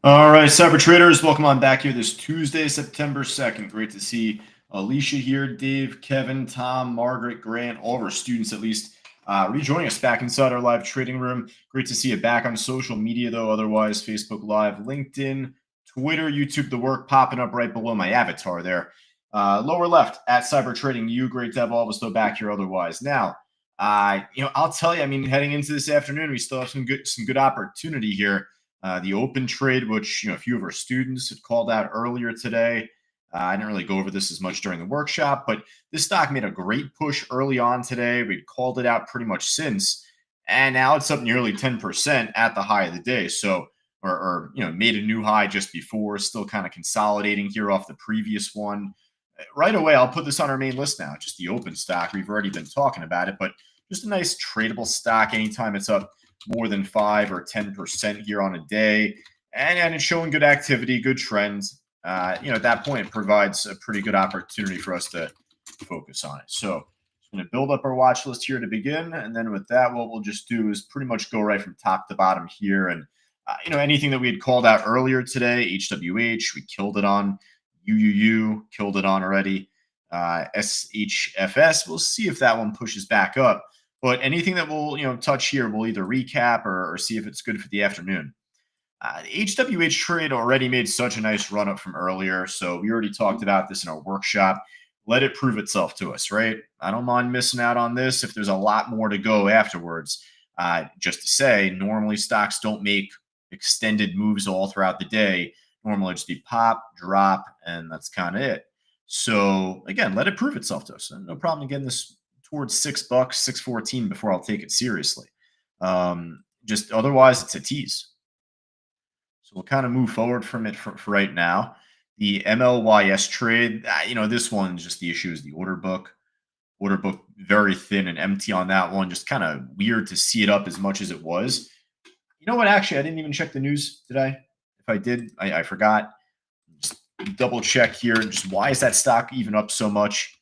All right, cyber traders, welcome on back here this Tuesday, September 2nd. Great to see Alicia here, Dave, Kevin, Tom, Margaret, Grant, all of our students at least rejoining us back inside our live trading room. Great to see you back on social media, though. Otherwise, Facebook Live, LinkedIn, Twitter, YouTube, the work popping up right below my avatar there. Lower left at Cyber Trading You. Great to have all of us, though, back here otherwise. Now, I'll tell you, I mean, heading into this afternoon, we still have some good opportunity here. The open trade, which a few of our students had called out earlier today. I didn't really go over this as much during the workshop, but this stock made a great push early on today. We'd called it out pretty much since, and now it's up nearly 10% at the high of the day. So, or made a new high just before, still kind of consolidating here off the previous one. Right away, I'll put this on our main list now. Just the open stock. We've already been talking about it, but just a nice tradable stock. Anytime it's up more than 5 or 10% here on a day, and it's showing good activity, good trends. At that point, it provides a pretty good opportunity for us to focus on it. So I'm going to build up our watch list here to begin, and then with that, what we'll just do is pretty much go right from top to bottom here. And anything that we had called out earlier today, HWH, we killed it on. UUU killed it on already. SHFS, we'll see if that one pushes back up. But anything that we'll touch here, we'll either recap or see if it's good for the afternoon. The HWH trade already made such a nice run up from earlier, so we already talked about this in our workshop. Let it prove itself to us, right? I don't mind missing out on this if there's a lot more to go afterwards. Just to say, normally stocks don't make extended moves all throughout the day. Normally just be pop, drop, and that's kind of it. So again, let it prove itself to us. No problem getting this towards $6, 614 before I'll take it seriously. Just otherwise, it's a tease. So we'll kind of move forward from it for right now. The MLYS trade, this one, just the issue is the order book. Order book very thin and empty on that one. Just kind of weird to see it up as much as it was. You know what? Actually, I didn't even check the news today. If I did, I forgot. Just double check here. Just why is that stock even up so much?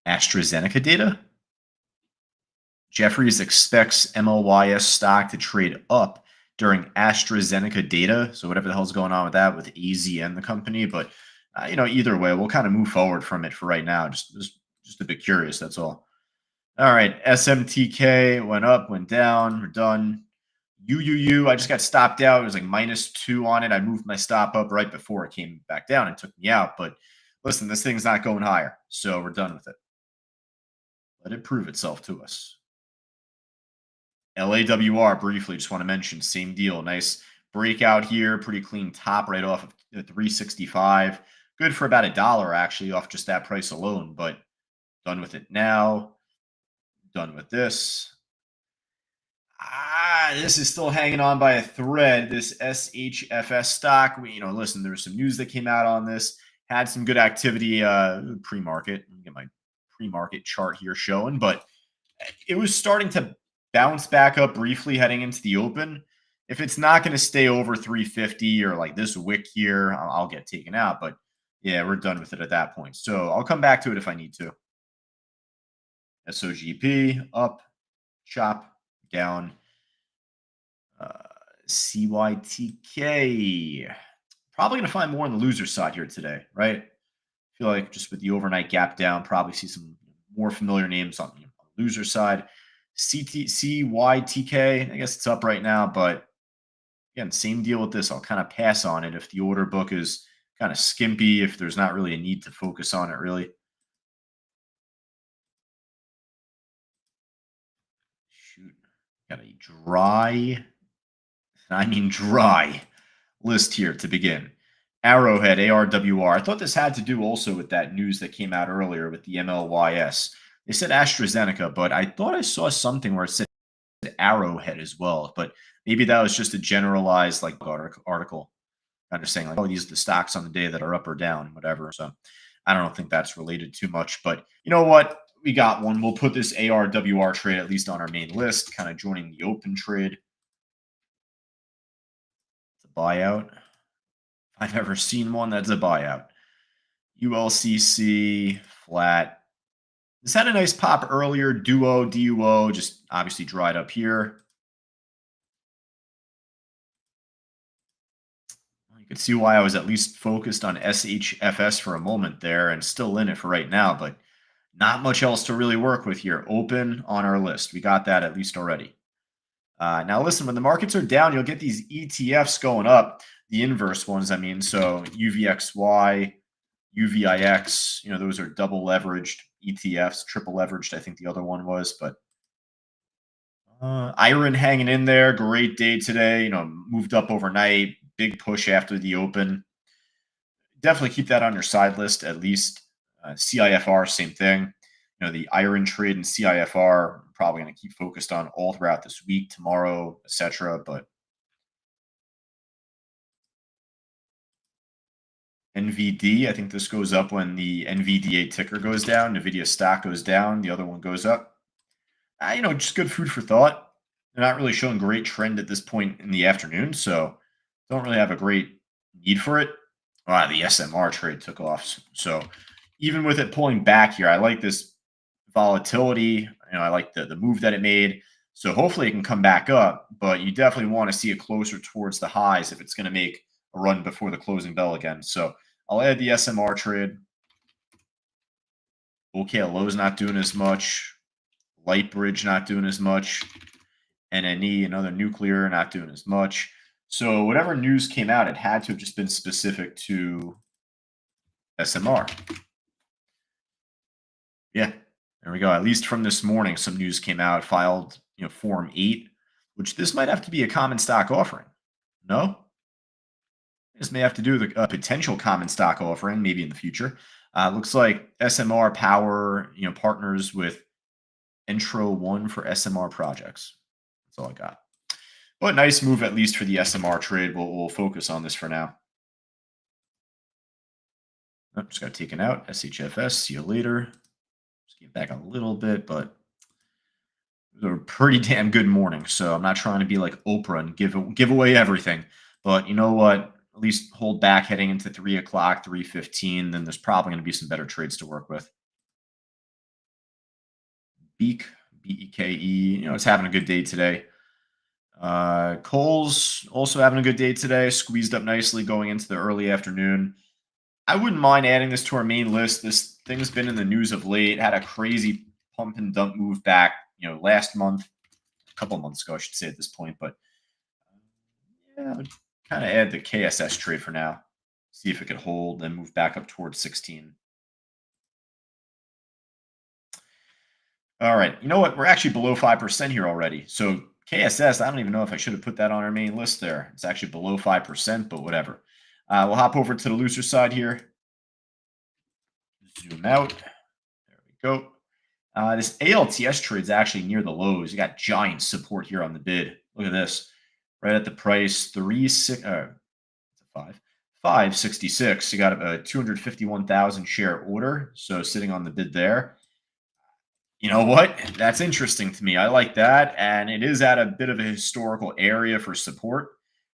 AstraZeneca data? Jefferies expects MLYS stock to trade up during AstraZeneca data. So whatever the hell's going on with that, with AZ and the company, but either way, we'll kind of move forward from it for right now. Just a bit curious. That's all. All right, SMTK went up, went down. We're done. UUU, I just got stopped out. It was like -2 on it. I moved my stop up right before it came back down and took me out. But listen, this thing's not going higher, so we're done with it. Let it prove itself to us. LAWR, briefly, just want to mention, same deal. Nice breakout here. Pretty clean top right off of 365. Good for about $1, actually, off just that price alone. But done with it now. Done with this. This is still hanging on by a thread. This SHFS stock. Listen, there was some news that came out on this. Had some good activity pre-market. Let me get my pre-market chart here showing, but it was starting to bounce back up briefly heading into the open. If it's not going to stay over 350 or like this wick here, I'll get taken out. But yeah, we're done with it at that point. So I'll come back to it if I need to. SOGP up, chop down. CYTK. Probably going to find more on the loser side here today, right? I feel like just with the overnight gap down, probably see some more familiar names on the loser side. CYTK, I guess it's up right now, but again, same deal with this. I'll kind of pass on it if the order book is kind of skimpy, if there's not really a need to focus on it, really. Shoot, got a dry list here to begin. Arrowhead, ARWR. I thought this had to do also with that news that came out earlier with the MLYS. They said AstraZeneca, but I thought I saw something where it said Arrowhead as well. But maybe that was just a generalized article, kind of saying like, oh, these are the stocks on the day that are up or down, whatever. So I don't think that's related too much. But you know what? We got one. We'll put this ARWR trade at least on our main list, kind of joining the open trade. It's a buyout. I've never seen one that's a buyout. ULCC flat. This had a nice pop earlier. Duo, DUO, just obviously dried up here. You could see why I was at least focused on SHFS for a moment there and still in it for right now, but not much else to really work with here. Open on our list. We got that at least already. Now, listen, when the markets are down, you'll get these ETFs going up, the inverse ones, I mean. So UVXY, UVIX, those are double leveraged ETFs, triple leveraged, I think the other one was. But Iron hanging in there. Great day today. Moved up overnight. Big push after the open. Definitely keep that on your side list at least. CIFR, same thing. The iron trade and CIFR probably going to keep focused on all throughout this week, tomorrow, etc. But NVD, I think this goes up when the NVDA ticker goes down. NVIDIA stock goes down. The other one goes up. Just good food for thought. They're not really showing great trend at this point in the afternoon, so don't really have a great need for it. The SMR trade took off. So even with it pulling back here, I like this volatility. I like the move that it made. So hopefully it can come back up, but you definitely want to see it closer towards the highs if it's going to make a run before the closing bell again. So I'll add the SMR trade. OKLO's not doing as much. Lightbridge not doing as much. NNE, another nuclear, not doing as much. So whatever news came out, it had to have just been specific to SMR. Yeah, there we go. At least from this morning, some news came out, filed, Form 8, which this might have to be a common stock offering. No? This may have to do with a potential common stock offering, maybe in the future. Looks like SMR Power, partners with Intro One for SMR projects. That's all I got. But nice move, at least for the SMR trade. We'll focus on this for now. Oh, just got taken out. SHFS. See you later. Just get back a little bit, but it was a pretty damn good morning. So I'm not trying to be like Oprah and give away everything. But you know what? At least hold back heading into 3 o'clock, 3:15. Then there's probably going to be some better trades to work with. Beak, BEKE. It's having a good day today. Cole's also having a good day today. Squeezed up nicely going into the early afternoon. I wouldn't mind adding this to our main list. This thing's been in the news of late. Had a crazy pump and dump move back, last month, a couple months ago, I should say at this point. But yeah, I would kind of add the KSS trade for now. See if it could hold and move back up towards 16. All right. You know what? We're actually below 5% here already. So KSS, I don't even know if I should have put that on our main list there. It's actually below 5%, but whatever. We'll hop over to the looser side here. Zoom out. There we go. This ALTS trade is actually near the lows. You got giant support here on the bid. Look at this. Right at the price, 566. You got a 251,000 share order. So sitting on the bid there. You know what? That's interesting to me. I like that. And it is at a bit of a historical area for support,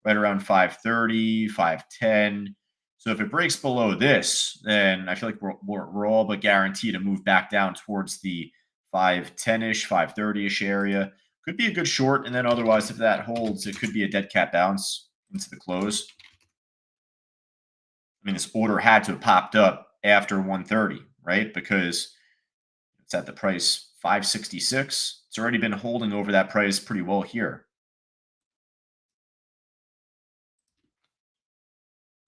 right around 530, 510. So if it breaks below this, then I feel like we're all but guaranteed to move back down towards the 510-ish, 530-ish area. Could be a good short. And then otherwise, if that holds, it could be a dead cat bounce into the close. I mean, this order had to have popped up after 130, right? Because it's at the price 566. It's already been holding over that price pretty well here.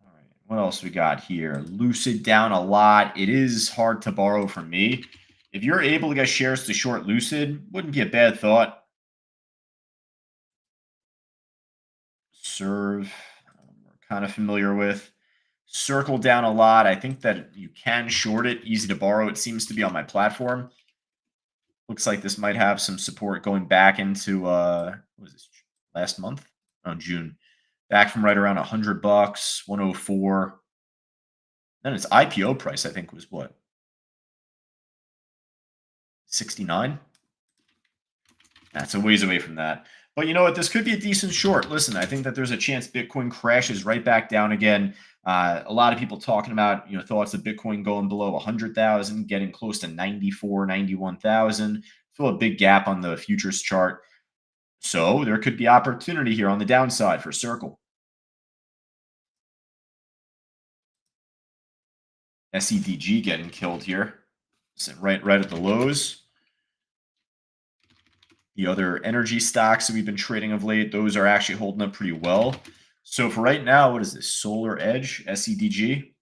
All right, what else we got here? Lucid down a lot. It is hard to borrow from me. If you're able to get shares to short Lucid, wouldn't be a bad thought. Serve, we're kind of familiar with. Circle down a lot. I think that you can short it. Easy to borrow. It seems to be on my platform. Looks like this might have some support going back into what was this last month? June. Back from right around $100, 104. Then its IPO price, I think, was what? 69? That's a ways away from that. But you know what? This could be a decent short. Listen, I think that there's a chance Bitcoin crashes right back down again. A lot of people talking about, thoughts of Bitcoin going below 100,000, getting close to 94, 91,000. Still a big gap on the futures chart. So there could be opportunity here on the downside for Circle. SEDG getting killed here. Right at the lows. The other energy stocks that we've been trading of late, those are actually holding up pretty well. So for right now, what is this? Solar Edge, SEDG?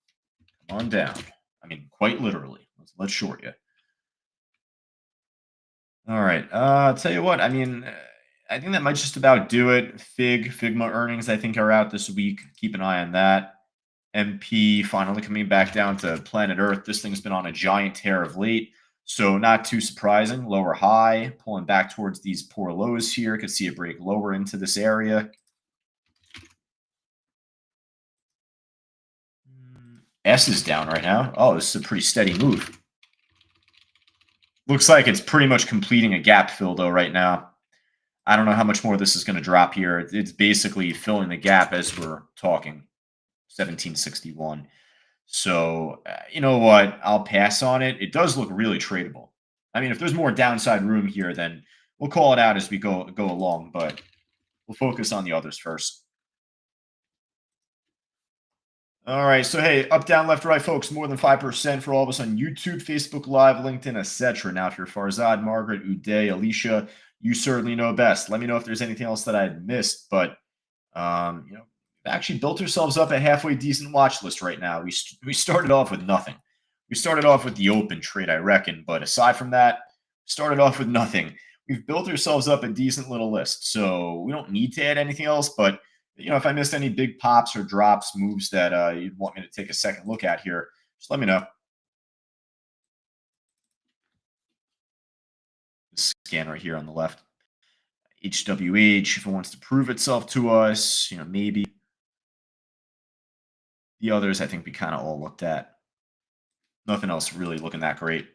Come on down. I mean, quite literally. Let's short you. All right. I'll tell you what. I mean, I think that might just about do it. Figma earnings, I think, are out this week. Keep an eye on that. MP finally coming back down to planet Earth. This thing's been on a giant tear of late. So not too surprising. Lower high, pulling back towards these poor lows here. Could see a break lower into this area. S is down right now. Oh, this is a pretty steady move. Looks like it's pretty much completing a gap fill, though, right now. I don't know how much more this is going to drop here. It's basically filling the gap as we're talking. 1761. So, you know what? I'll pass on it. It does look really tradable. I mean, if there's more downside room here, then we'll call it out as we go along, but we'll focus on the others first. All right. So, hey, up, down, left, right, folks, more than 5% for all of us on YouTube, Facebook Live, LinkedIn, etc. Now, if you're Farzad, Margaret, Uday, Alicia, you certainly know best. Let me know if there's anything else that I missed, but we've actually built ourselves up a halfway decent watch list right now. We started off with nothing. We started off with the open trade, I reckon, but aside from that, started off with nothing. We've built ourselves up a decent little list, so we don't need to add anything else. But if I missed any big pops or drops, moves that you'd want me to take a second look at here, just let me know. Scan right here on the left. HWH, if it wants to prove itself to us, maybe. The others, I think we kind of all looked at. Nothing else really looking that great.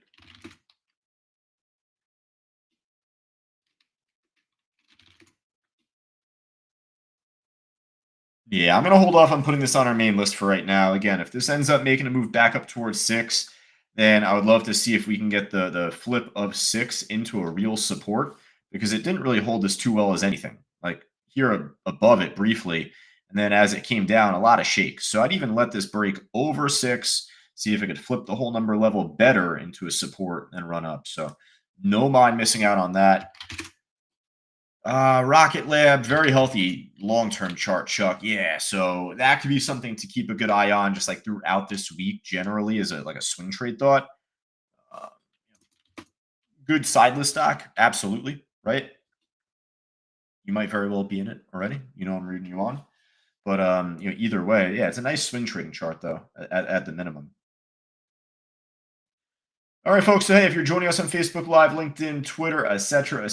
Yeah, I'm going to hold off on putting this on our main list for right now. Again, if this ends up making a move back up towards 6, then I would love to see if we can get the flip of 6 into a real support, because it didn't really hold this too well as anything. Like here above it briefly, and then as it came down, a lot of shakes. So I'd even let this break over 6, see if it could flip the whole number level better into a support and run up. So no mind missing out on that. Rocket Lab, very healthy long-term chart, Chuck. Yeah, so that could be something to keep a good eye on, just like throughout this week, generally, as a swing trade thought. Uh, Good sideless stock, absolutely, right? You might very well be in it already. I'm reading you on, but either way, yeah, it's a nice swing trading chart though, at the minimum. All right, folks. So, hey, if you're joining us on Facebook Live, LinkedIn, Twitter, etc.,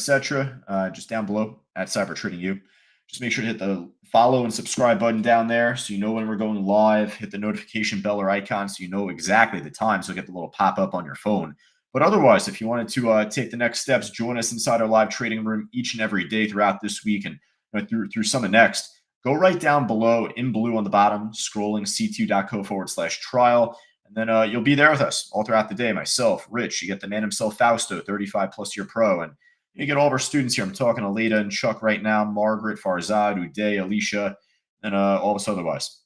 just down below at Cyber Trading You, just make sure to hit the follow and subscribe button down there so you know when we're going live. Hit the notification bell or icon so you know exactly the time, so you get the little pop up on your phone. But otherwise, if you wanted to take the next steps, join us inside our live trading room each and every day throughout this week and through some of next. Go right down below in blue on the bottom, scrolling c2.co/trial. And then you'll be there with us all throughout the day. Myself, Rich, you get the man himself, Fausto, 35 plus year pro. And you get all of our students here. I'm talking to Leda and Chuck right now, Margaret, Farzad, Uday, Alicia, and all of us otherwise.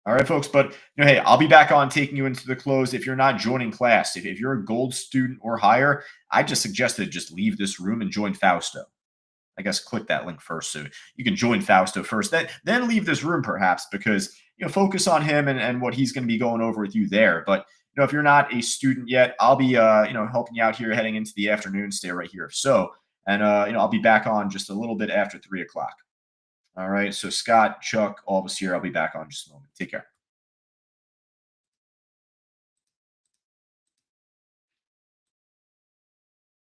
All right, folks. But hey, I'll be back on taking you into the close. If you're not joining class, if you're a gold student or higher, I just suggested just leave this room and join Fausto. I guess click that link first so you can join Fausto first. Then leave this room perhaps, because focus on him and what he's going to be going over with you there. But if you're not a student yet, I'll be helping you out here heading into the afternoon. Stay right here if so, and I'll be back on just a little bit after 3 o'clock. All right. So Scott, Chuck, all of us here. I'll be back on just a moment. Take care.